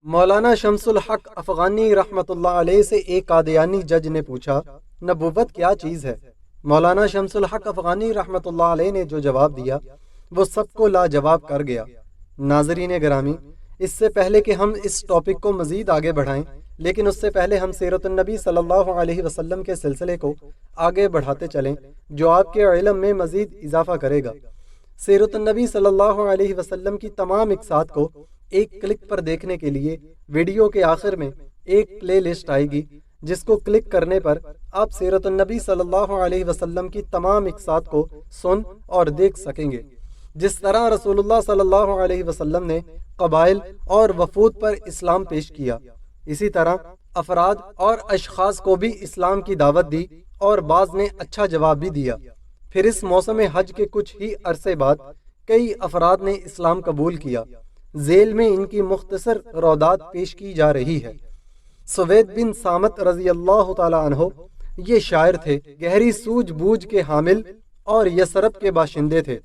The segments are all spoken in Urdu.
مولانا شمس الحق افغانی رحمۃ اللہ علیہ سے ایک قادیانی جج نے پوچھا، نبوت کیا چیز ہے؟ مولانا شمس الحق افغانی رحمۃ اللہ علیہ نے جو جواب دیا وہ سب کو لاجواب کر گیا۔ ناظرین گرامی، اس سے پہلے کہ ہم اس ٹاپک کو مزید آگے بڑھائیں، لیکن اس سے پہلے ہم سیرت النبی صلی اللہ علیہ وسلم کے سلسلے کو آگے بڑھاتے چلیں، جو آپ کے علم میں مزید اضافہ کرے گا۔ سیرت النبی صلی اللہ علیہ وسلم کی تمام اقساط کو ایک کلک پر دیکھنے کے لیے ویڈیو کے آخر میں ایک پلے لسٹ آئے گی، جس کو کلک کرنے پر آپ سیرت النبی صلی اللہ علیہ وسلم کی تمام اقساط کو سن اور دیکھ سکیں گے۔ جس طرح رسول اللہ صلی اللہ علیہ وسلم نے قبائل اور وفود پر اسلام پیش کیا، اسی طرح افراد اور اشخاص کو بھی اسلام کی دعوت دی اور بعض نے اچھا جواب بھی دیا۔ پھر اس موسم حج کے کچھ ہی عرصے بعد کئی افراد نے اسلام قبول کیا۔ ذیل میں ان کی مختصر رودات پیش کی جا رہی ہے۔ سوید بن سامت رضی اللہ تعالی عنہ یہ شاعر تھے، گہری سوجھ بوجھ کے حامل اور یثرب کے باشندے تھے۔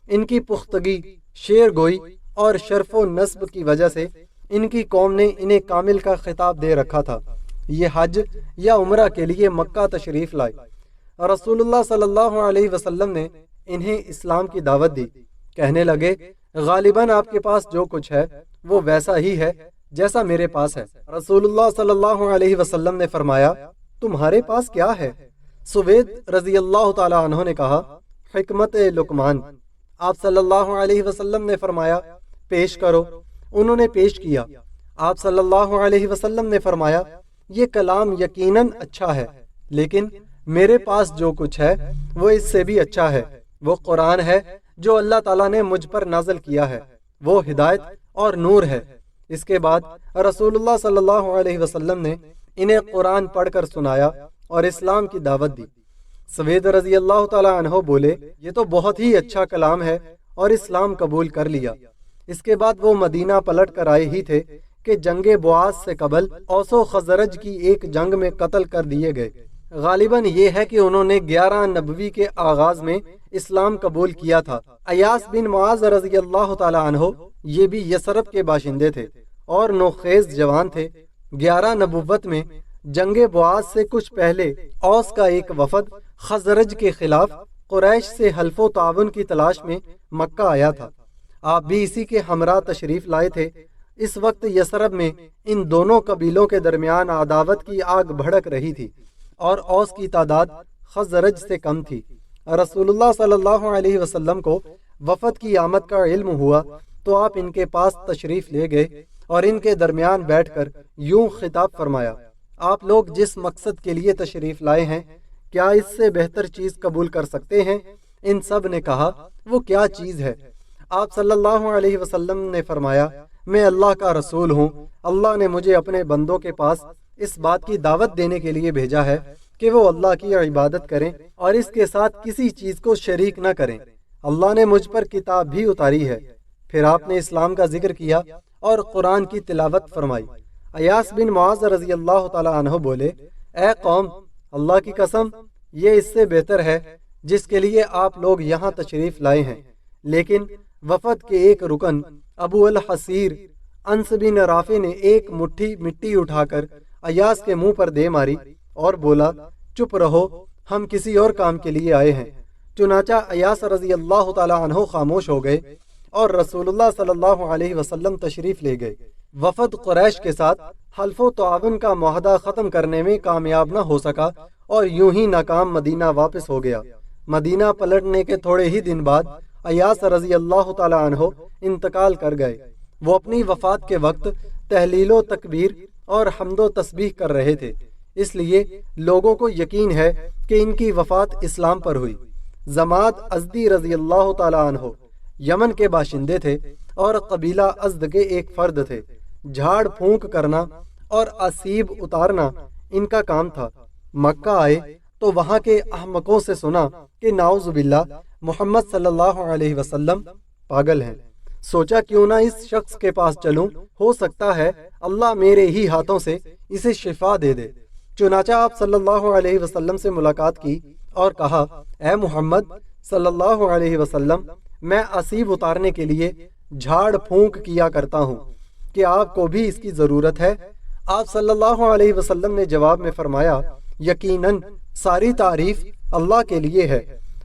ان کی پختگی، شعر گوئی اور شرف و نسب کی وجہ سے ان کی قوم نے انہیں کامل کا خطاب دے رکھا تھا۔ یہ حج یا عمرہ کے لیے مکہ تشریف لائے۔ رسول اللہ صلی اللہ علیہ وسلم نے انہیں اسلام کی دعوت دی۔ کہنے لگے، غالباً آپ کے پاس جو کچھ ہے وہ ویسا ہی ہے جیسا میرے پاس ہے۔ رسول اللہ صلی اللہ علیہ وسلم نے فرمایا، تمہارے پاس کیا ہے؟ سوید رضی اللہ تعالی عنہ نے کہا، حکمت لقمان۔ آپ صلی اللہ علیہ وسلم نے فرمایا، پیش کرو۔ انہوں نے پیش کیا۔ آپ صلی اللہ علیہ وسلم نے فرمایا، یہ کلام یقیناً اچھا ہے، لیکن میرے پاس جو کچھ ہے وہ اس سے بھی اچھا ہے۔ وہ قرآن ہے جو اللہ تعالیٰ نے مجھ پر نازل کیا ہے، وہ ہدایت اور نور ہے۔ اس کے بعد رسول اللہ صلی اللہ علیہ وسلم نے انہیں قرآن پڑھ کر سنایا اور اسلام کی دعوت دی۔ سوید رضی اللہ تعالی عنہ بولے، یہ تو بہت ہی اچھا کلام ہے، اور اسلام قبول کر لیا۔ اس کے بعد وہ مدینہ پلٹ کر آئے ہی تھے کہ جنگ بعاث سے قبل اوس و خزرج کی ایک جنگ میں قتل کر دیے گئے۔ غالباً یہ ہے کہ انہوں نے 11 نبوی کے آغاز میں اسلام قبول کیا تھا۔ ایاس بن معاذ رضی اللہ تعالی عنہ یہ بھی یثرب کے باشندے تھے اور نوخیز جوان تھے۔ 11 نبوت میں جنگ بعاث سے کچھ پہلے اوس کا ایک وفد خزرج کے خلاف قریش سے حلف و تعاون کی تلاش میں مکہ آیا تھا۔ آپ بھی اسی کے ہمراہ تشریف لائے تھے۔ اس وقت یثرب میں ان دونوں قبیلوں کے درمیان عداوت کی آگ بھڑک رہی تھی اور اوس کی تعداد خزرج سے کم تھی۔ رسول اللہ صلی اللہ علیہ وسلم کو وفد کی آمد کا علم ہوا تو آپ ان کے پاس تشریف لے گئے اور ان کے درمیان بیٹھ کر یوں خطاب فرمایا، آپ لوگ جس مقصد کے لیے تشریف لائے ہیں، کیا اس سے بہتر چیز قبول کر سکتے ہیں؟ ان سب نے کہا، وہ کیا چیز ہے؟ آپ صلی اللہ علیہ وسلم نے فرمایا، میں اللہ کا رسول ہوں۔ اللہ نے مجھے اپنے بندوں کے پاس اس بات کی دعوت دینے کے لیے بھیجا ہے کہ وہ اللہ کی عبادت کریں اور اس کے ساتھ کسی چیز کو شریک نہ کریں۔ اللہ نے مجھ پر کتاب بھی اتاری ہے۔ پھر آپ نے اسلام کا ذکر کیا اور قرآن کی تلاوت فرمائی۔ ایاس بن معاذ رضی اللہ تعالی عنہ بولے، اے قوم، اللہ کی قسم، یہ اس سے بہتر ہے جس کے لیے آپ لوگ یہاں تشریف لائے ہیں۔ لیکن وفد کے ایک رکن ابو الحصیر انس بن رافع نے ایک مٹھی مٹی اٹھا کر ایاس کے منہ پر دے ماری اور بولا، چپ رہو، ہم کسی اور کام کے لیے آئے ہیں۔ چنانچہ ایاس رضی اللہ تعالی عنہ خاموش ہو گئے اور رسول اللہ صلی اللہ علیہ وسلم تشریف لے گئے۔ وفد قریش کے ساتھ حلف و تعاون کا معاہدہ ختم کرنے میں کامیاب نہ ہو سکا اور یوں ہی ناکام مدینہ واپس ہو گیا۔ مدینہ پلٹنے کے تھوڑے ہی دن بعد ایاس رضی اللہ تعالی عنہ انتقال کر گئے۔ وہ اپنی وفات کے وقت تہلیل و تکبیر اور حمد و تسبیح کر رہے تھے، اس لیے لوگوں کو یقین ہے کہ ان کی وفات اسلام پر ہوئی۔ زماد ازدی رضی اللہ تعالی عنہ یمن کے باشندے تھے اور قبیلہ ازد کے ایک فرد تھے۔ جھاڑ پھونک کرنا اور اسیب اتارنا ان کا کام تھا۔ مکہ آئے تو وہاں کے احمقوں سے سنا کہ نعوذ باللہ محمد صلی اللہ علیہ وسلم پاگل ہیں۔ سوچا کیوں نہ اس شخص کے پاس چلوں، ہو سکتا ہے اللہ میرے ہی ہاتھوں سے اسے شفا دے دے۔ چنانچہ آپ صلی اللہ علیہ وسلم سے ملاقات کی اور کہا، اے محمد صلی اللہ علیہ وسلم، میں اسیب اتارنے کے لیے جھاڑ پھونک کیا کرتا ہوں، کہ آپ کو بھی اس کی ضرورت ہے؟ آپ صلی اللہ علیہ وسلم نے جواب میں فرمایا، یقیناً ساری تعریف اللہ کے لیے ہے،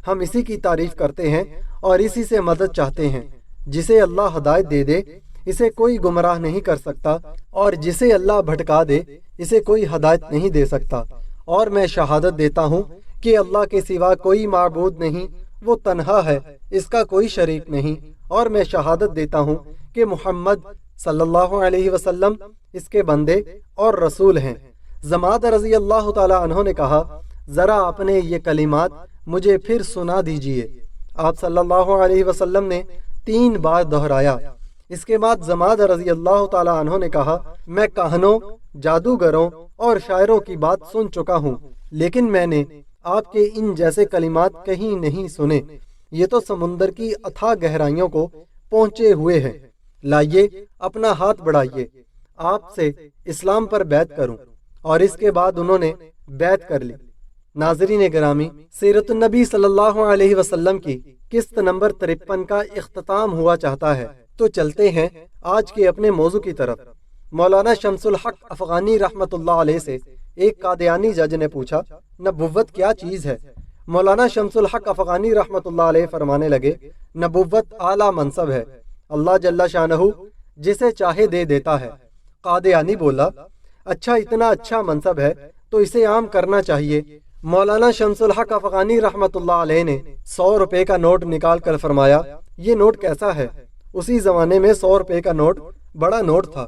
ہم اسی کی تعریف کرتے ہیں اور اسی سے مدد چاہتے ہیں۔ جسے اللہ ہدایت دے دے اسے کوئی گمراہ نہیں کر سکتا، اور جسے اللہ بھٹکا دے اسے کوئی ہدایت نہیں دے سکتا۔ اور میں شہادت دیتا ہوں کہ اللہ کے سوا کوئی معبود نہیں، وہ تنہا ہے، اس کا کوئی شریک نہیں، اور میں شہادت دیتا ہوں کہ محمد صلی اللہ علیہ وسلم اس کے بندے اور رسول ہیں۔ زماد رضی اللہ تعالی عنہ نے کہا، ذرا اپنے یہ کلمات مجھے پھر سنا دیجئے۔ آپ صلی اللہ علیہ وسلم نے 3 بار دہرایا۔ اس کے بعد زماد رضی اللہ تعالی عنہ نے کہا، میں کاہنوں، جادوگروں اور شاعروں کی بات سن چکا ہوں، لیکن میں نے آپ کے ان جیسے کلمات کہیں نہیں سنے، یہ تو سمندر کی اتھاہ گہرائیوں کو پہنچے ہوئے ہیں۔ لائیے اپنا ہاتھ بڑھائیے، آپ سے اسلام پر بیعت کروں۔ اور اس کے بعد انہوں نے بیعت کر لی۔ ناظرین گرامی، سیرت النبی صلی اللہ علیہ وسلم کی قسط نمبر 53 کا اختتام ہوا چاہتا ہے، تو چلتے ہیں آج کے اپنے موضوع کی طرف۔ مولانا شمس الحق افغانی رحمت اللہ علیہ سے ایک قادیانی جج نے پوچھا، نبوت کیا چیز ہے؟ مولانا شمس الحق افغانی رحمت اللہ علیہ فرمانے لگے، نبوت اعلیٰ منصب ہے، اللہ جل شانہ جسے چاہے دے دیتا ہے۔ قادیانی بولا، اچھا اتنا اچھا منصب ہے تو اسے عام کرنا چاہیے۔ مولانا شمس الحق افغانی رحمت اللہ علیہ نے 100 روپے کا نوٹ نکال کر فرمایا، یہ نوٹ کیسا ہے؟ اسی زمانے میں 100 روپے کا نوٹ بڑا نوٹ تھا۔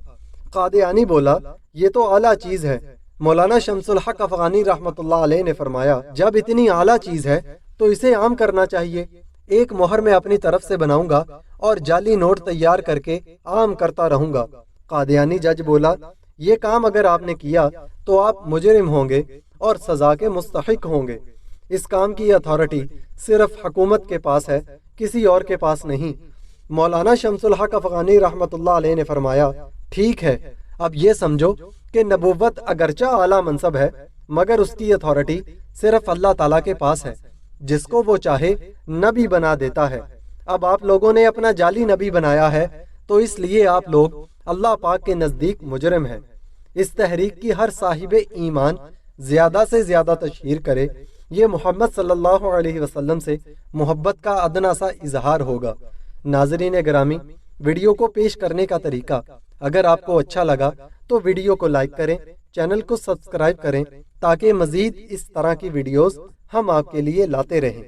قادیانی بولا، یہ تو اعلیٰ چیز ہے۔ مولانا شمس الحق افغانی رحمت اللہ علیہ نے فرمایا، جب اتنی اعلیٰ چیز ہے تو اسے عام کرنا چاہیے۔ ایک مہر میں اپنی طرف سے بناؤں گا اور جعلی نوٹ تیار کر کے عام کرتا رہوں گا۔ قادیانی جج بولا، یہ کام اگر آپ نے کیا تو آپ مجرم ہوں گے اور سزا کے مستحق ہوں گے۔ اس کام کی اتھارٹی صرف حکومت کے پاس ہے، کسی اور کے پاس نہیں۔ مولانا شمس الحق افغانی رحمت اللہ علیہ نے فرمایا، ٹھیک ہے، اب یہ سمجھو کہ نبوت اگرچہ اعلیٰ منصب ہے مگر اس کی اتھارٹی صرف اللہ تعالیٰ کے پاس ہے، جس کو وہ چاہے نبی بنا دیتا ہے۔ اب آپ لوگوں نے اپنا جعلی نبی بنایا ہے تو اس لیے آپ لوگ اللہ پاک کے نزدیک مجرم ہیں۔ اس تحریک کی ہر صاحب ایمان زیادہ سے زیادہ تشہیر کرے، یہ محمد صلی اللہ علیہ وسلم سے محبت کا ادنا سا اظہار ہوگا۔ ناظرین گرامی، ویڈیو کو پیش کرنے کا طریقہ، اگر آپ کو اچھا لگا تو ویڈیو کو لائک کریں، چینل کو سبسکرائب کریں تاکہ مزید اس طرح کی ویڈیوز ہم آپ کے لیے لاتے رہیں۔